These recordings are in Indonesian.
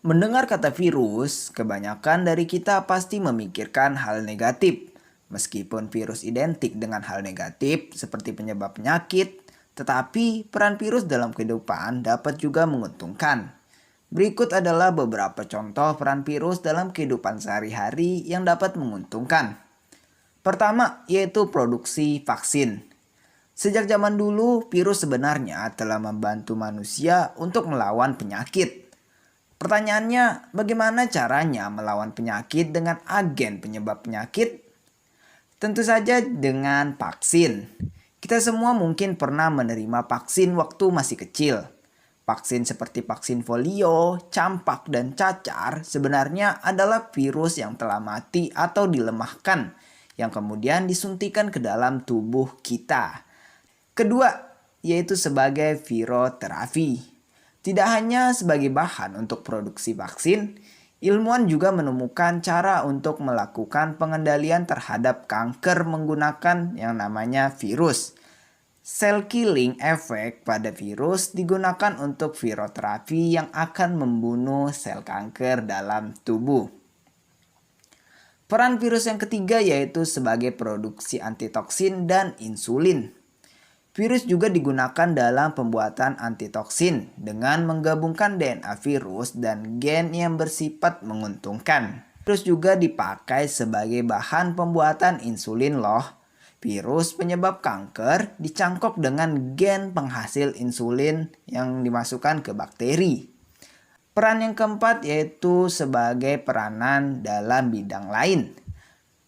Mendengar kata virus, kebanyakan dari kita pasti memikirkan hal negatif. Meskipun virus identik dengan hal negatif seperti penyebab penyakit, tetapi peran virus dalam kehidupan dapat juga menguntungkan. Berikut adalah beberapa contoh peran virus dalam kehidupan sehari-hari yang dapat menguntungkan. Pertama, yaitu produksi vaksin. Sejak zaman dulu, virus sebenarnya telah membantu manusia untuk melawan penyakit. Pertanyaannya, bagaimana caranya melawan penyakit dengan agen penyebab penyakit? Tentu saja dengan vaksin. Kita semua mungkin pernah menerima vaksin waktu masih kecil. Vaksin seperti vaksin polio, campak, dan cacar sebenarnya adalah virus yang telah mati atau dilemahkan yang kemudian disuntikan ke dalam tubuh kita. Kedua, yaitu sebagai viroterapi. Tidak hanya sebagai bahan untuk produksi vaksin, ilmuwan juga menemukan cara untuk melakukan pengendalian terhadap kanker menggunakan yang namanya virus. Cell killing effect pada virus digunakan untuk viroterapi yang akan membunuh sel kanker dalam tubuh. Peran virus yang ketiga yaitu sebagai produksi antitoksin dan insulin. Virus juga digunakan dalam pembuatan antitoksin dengan menggabungkan DNA virus dan gen yang bersifat menguntungkan. Virus juga dipakai sebagai bahan pembuatan insulin loh. Virus penyebab kanker dicangkok dengan gen penghasil insulin yang dimasukkan ke bakteri. Peran yang keempat yaitu sebagai peranan dalam bidang lain.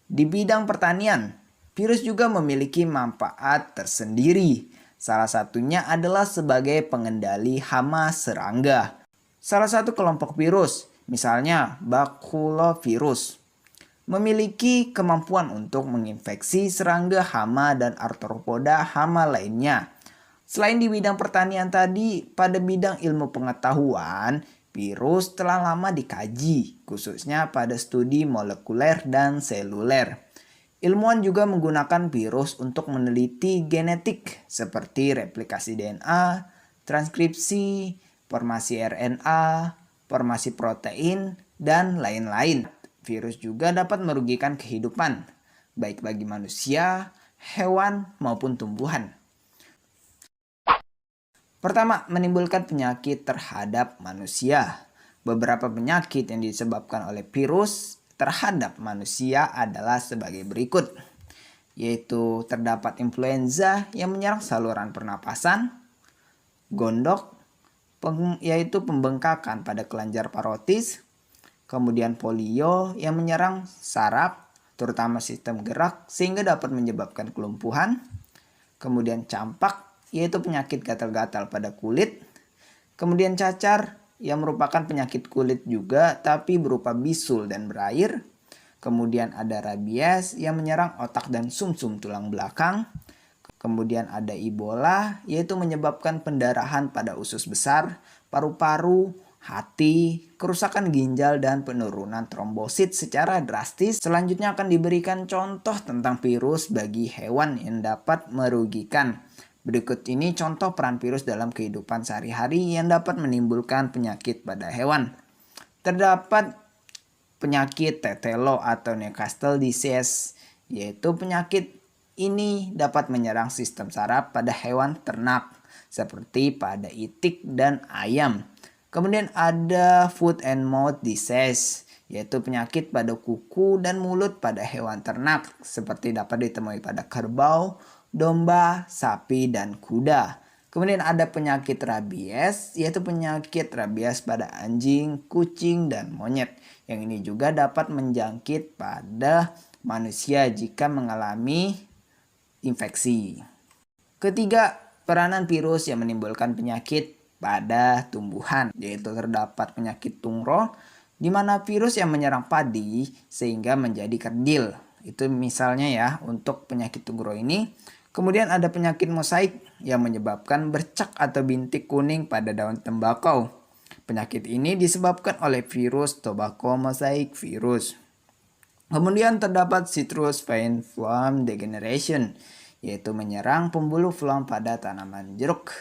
Di bidang pertanian, virus juga memiliki manfaat tersendiri. Salah satunya adalah sebagai pengendali hama serangga. Salah satu kelompok virus, misalnya bakulovirus, memiliki kemampuan untuk menginfeksi serangga hama dan arthropoda hama lainnya. Selain di bidang pertanian tadi, pada bidang ilmu pengetahuan, virus telah lama dikaji, khususnya pada studi molekuler dan seluler. Ilmuwan juga menggunakan virus untuk meneliti genetik seperti replikasi DNA, transkripsi, formasi RNA, formasi protein, dan lain-lain. Virus juga dapat merugikan kehidupan, baik bagi manusia, hewan, maupun tumbuhan. Pertama, menimbulkan penyakit terhadap manusia. Beberapa penyakit yang disebabkan oleh virus terhadap manusia adalah sebagai berikut, yaitu terdapat influenza yang menyerang saluran pernapasan, gondok, yaitu pembengkakan pada kelenjar parotis, kemudian polio yang menyerang saraf, terutama sistem gerak sehingga dapat menyebabkan kelumpuhan, kemudian campak, yaitu penyakit gatal-gatal pada kulit, kemudian cacar, yang merupakan penyakit kulit juga tapi berupa bisul dan berair. Kemudian ada rabies yang menyerang otak dan sumsum tulang belakang. Kemudian ada Ebola yaitu menyebabkan pendarahan pada usus besar, paru-paru, hati, kerusakan ginjal dan penurunan trombosit secara drastis. Selanjutnya akan diberikan contoh tentang virus bagi hewan yang dapat merugikan. Berikut ini contoh peran virus dalam kehidupan sehari-hari yang dapat menimbulkan penyakit pada hewan. Terdapat penyakit tetelo atau Newcastle disease, yaitu penyakit ini dapat menyerang sistem saraf pada hewan ternak seperti pada itik dan ayam. Kemudian ada foot and mouth disease, yaitu penyakit pada kuku dan mulut pada hewan ternak seperti dapat ditemui pada kerbau, domba, sapi, dan kuda. Kemudian ada penyakit rabies, yaitu penyakit rabies pada anjing, kucing, dan monyet. Yang ini juga dapat menjangkit pada manusia jika mengalami infeksi. Ketiga, peranan virus yang menimbulkan penyakit pada tumbuhan, yaitu terdapat penyakit tungro, di mana virus yang menyerang padi sehingga menjadi kerdil. Itu misalnya ya untuk penyakit tungro ini. Kemudian ada penyakit mosaik yang menyebabkan bercak atau bintik kuning pada daun tembakau. Penyakit ini disebabkan oleh virus tobacco mosaic virus. Kemudian terdapat citrus vine worm degeneration, yaitu menyerang pembuluh phloem pada tanaman jeruk.